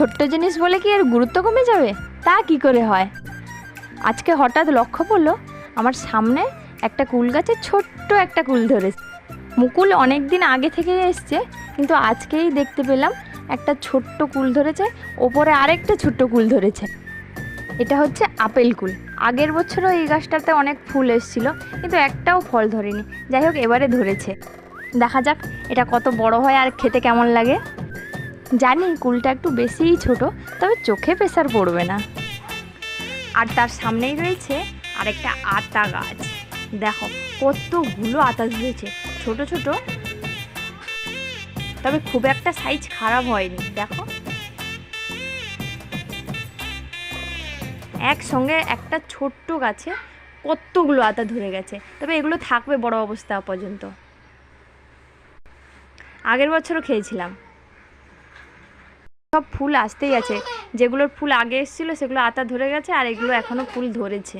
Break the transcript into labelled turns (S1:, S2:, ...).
S1: ছোট্ট জিনিস বলে কি এর গুরুত্ব কমে যাবে? তা কি করে হয়? আজকে হঠাৎ লক্ষ্য পড়লো আমার সামনে একটা কুল গাছে ছোট্ট একটা কুল ধরেছে। মুকুল অনেক দিন আগে থেকে এসছে, কিন্তু আজকেই দেখতে পেলাম একটা ছোট্ট কুল ধরেছে, ওপরে আরেকটা ছোট্ট কুল ধরেছে। এটা হচ্ছে আপেল কুল। আগের বছরও এই গাছটাতে অনেক ফুল এসেছিল, কিন্তু একটাও ফল ধরেনি। যাই হোক, এবারে ধরেছে। দেখা যাক এটা কত বড় হয় আর খেতে কেমন লাগে। জানি কুলটা একটু বেশিই ছোট, তবে চোখে প্রেসার পড়বে না। আর তার সামনেই রয়েছে আরেকটা আতা গাছ। দেখো কতগুলো আতা ধরেছে, ছোট ছোট, তবে খুব একটা সাইজ খারাপ হয়নি। দেখো একসঙ্গে একটা ছোট্ট গাছে কতগুলো আতা ধরে গেছে, তবে এগুলো থাকবে বড় অবস্থা পর্যন্ত। আগের বছরও খেয়েছিলাম। সব ফুল আসতেই আছে, যেগুলোর ফুল আগে এসেছিলো সেগুলো আতা ধরে গেছে, আর এগুলো এখনও ফুল ধরেছে।